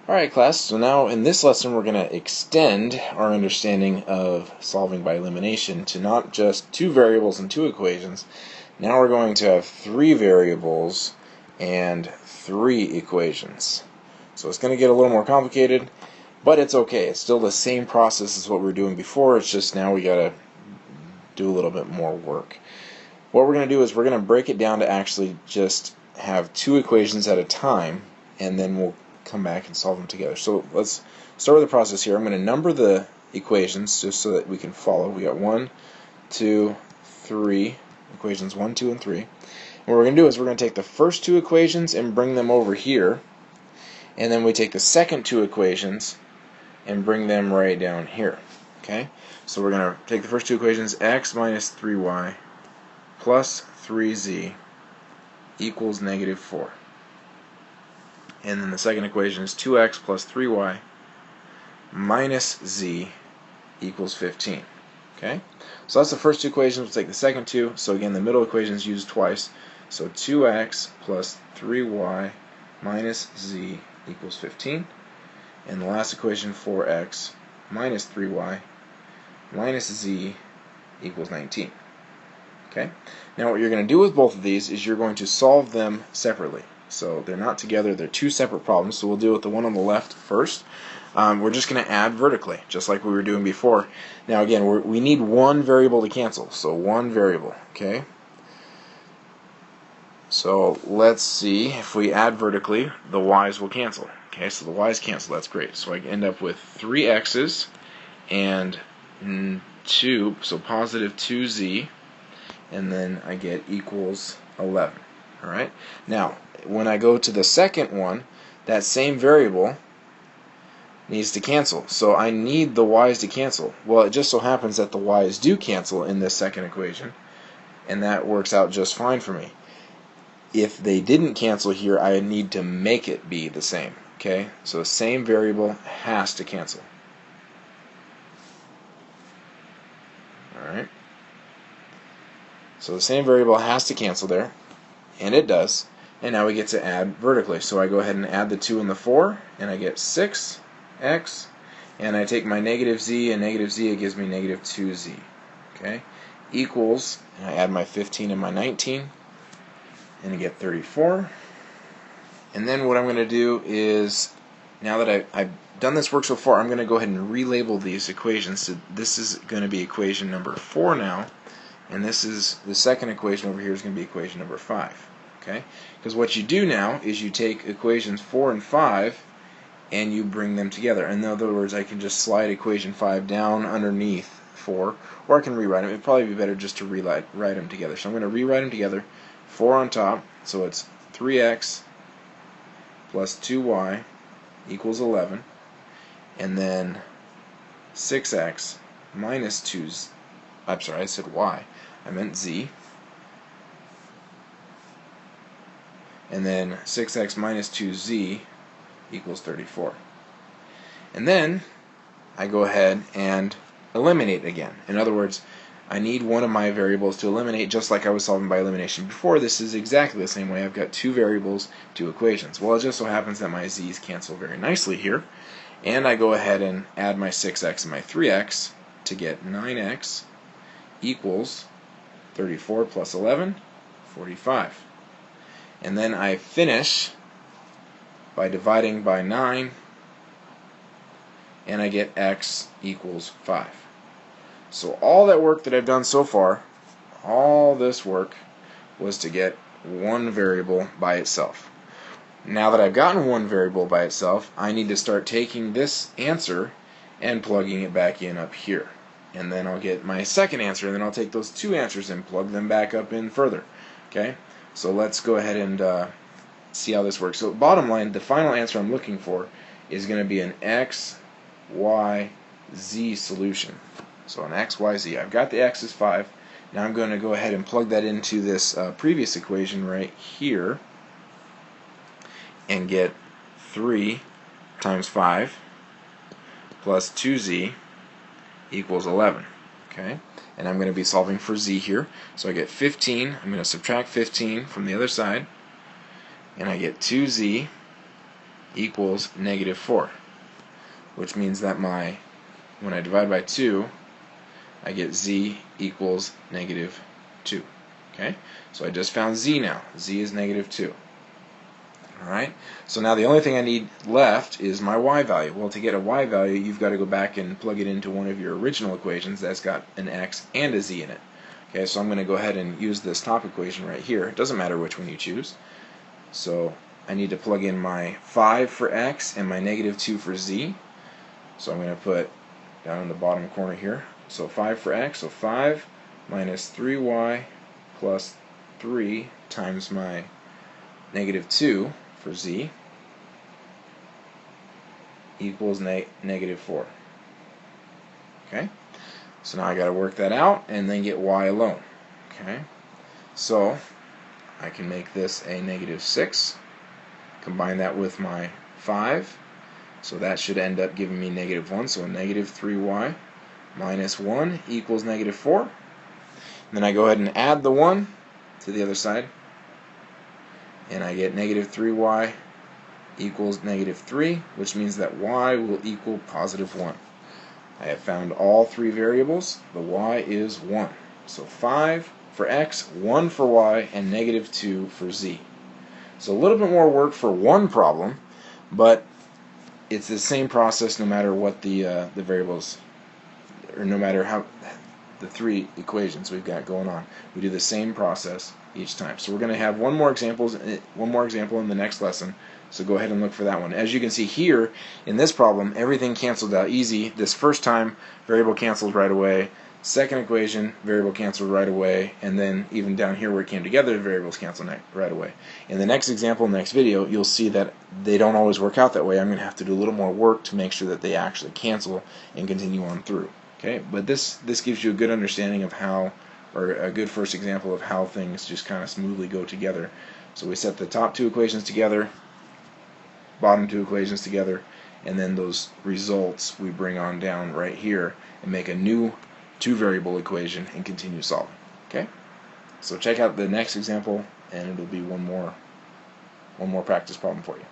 Alright class, so now in this lesson we're going to extend our understanding of solving by elimination to not just two variables and two equations. Now we're going to have three variables and three equations. So it's going to get a little more complicated, but it's okay. It's still the same process as what we were doing before, it's just now we got to do a little bit more work. What we're going to do is we're going to break it down to actually just have two equations at a time, and then we'll come back and solve them together. So let's start with the process here. I'm going to number the equations just so that we can follow. We got 1, 2, 3, equations 1, 2, and 3. And what we're going to do is we're going to take the first two equations and bring them over here, and then we take the second two equations and bring them right down here. Okay? So we're going to take the first two equations, x minus 3y plus 3z equals negative 4. And then the second equation is 2x plus 3y minus z equals 15. Okay? So that's the first two equations. We'll take the second two. So again, the middle equation is used twice. So 2x plus 3y minus z equals 15. And the last equation, 4x minus 3y minus z equals 19. Okay? Now what you're going to do with both of these is you're going to solve them separately. So they're not together, they're two separate problems. So we'll deal with the one on the left first. We're just going to add vertically, just like we were doing before. Now again, we need one variable to cancel, so one variable. Okay. So let's see, if we add vertically, the y's will cancel. Okay, so the y's cancel, that's great. So I end up with 3 x's and 2, so positive 2z, and then I get equals 11. Alright, now when I go to the second one, that same variable needs to cancel. So I need the y's to cancel. Well, it just so happens that the y's do cancel in this second equation, and that works out just fine for me. If they didn't cancel here, I need to make it be the same. Okay, so the same variable has to cancel. Alright, so the same variable has to cancel there, and it does. And now we get to add vertically. So I go ahead and add the 2 and the 4, and I get 6x, and I take my negative z, and negative z, it gives me negative 2z. Okay, equals, and I add my 15 and my 19, and I get 34. And then what I'm going to do is, now that I've done this work so far, I'm going to go ahead and relabel these equations. So this is going to be equation number 4 now, and this is the second equation over here is going to be equation number 5. Okay? Because what you do now is you take equations 4 and 5 and you bring them together. In other words, I can just slide equation 5 down underneath 4, or I can rewrite them. It would probably be better just to write them together. So I'm going to rewrite them together. 4 on top, so it's 3x plus 2y equals 11, and then 6x minus 2, I'm sorry, I said y, I meant z, and then 6x minus 2z equals 34. And then I go ahead and eliminate again. In other words, I need one of my variables to eliminate, just like I was solving by elimination before. This is exactly the same way. I've got two variables, two equations. Well, it just so happens that my z's cancel very nicely here, and I go ahead and add my 6x and my 3x to get 9x equals 34 plus 11, 45. And then I finish by dividing by 9, and I get x equals 5. So all that work that I've done so far, all this work, was to get one variable by itself. Now that I've gotten one variable by itself, I need to start taking this answer and plugging it back in up here. And then I'll get my second answer, and then I'll take those two answers and plug them back up in further. Okay? So let's go ahead and see how this works. So bottom line, the final answer I'm looking for is going to be an x, y, z solution. So an x, y, z. I've got the x is 5. Now I'm going to go ahead and plug that into this previous equation right here and get 3 times 5 plus 2z equals 11. Okay? And I'm going to be solving for z here. So I get 15. I'm going to subtract 15 from the other side, and I get 2z equals negative 4, which means that when I divide by 2, I get z equals negative 2. Okay, so I just found z now. Z is negative 2. Alright, so now the only thing I need left is my y value. Well, to get a y value, you've got to go back and plug it into one of your original equations that's got an x and a z in it. Okay, so I'm going to go ahead and use this top equation right here. It doesn't matter which one you choose. So I need to plug in my 5 for x and my negative 2 for z. So I'm going to put down in the bottom corner here. So 5 for x, so 5 minus 3y plus 3 times my negative 2 for z equals negative 4. Okay, so now I got to work that out and then get y alone. Okay, so I can make this a negative 6, combine that with my 5, so that should end up giving me negative 1, so a negative 3y minus 1 equals negative 4. And then I go ahead and add the 1 to the other side, and I get negative 3y equals negative 3, which means that y will equal positive 1. I have found all three variables. The y is 1. So 5 for x, 1 for y, and negative 2 for z. So a little bit more work for one problem, but it's the same process no matter what the variables, or no matter how the three equations we've got going on. We do the same process each time. So we're going to have one more example in the next lesson. So go ahead and look for that one. As you can see here in this problem, everything canceled out easy. This first time, variable canceled right away. Second equation, variable canceled right away. And then even down here where it came together, the variables canceled right away. In the next example, next video, you'll see that they don't always work out that way. I'm going to have to do a little more work to make sure that they actually cancel and continue on through. Okay, but this gives you a good understanding of how, or a good first example of how things just kind of smoothly go together. So we set the top two equations together, bottom two equations together, and then those results we bring on down right here and make a new two-variable equation and continue solving. Okay, so check out the next example, and it'll be one more practice problem for you.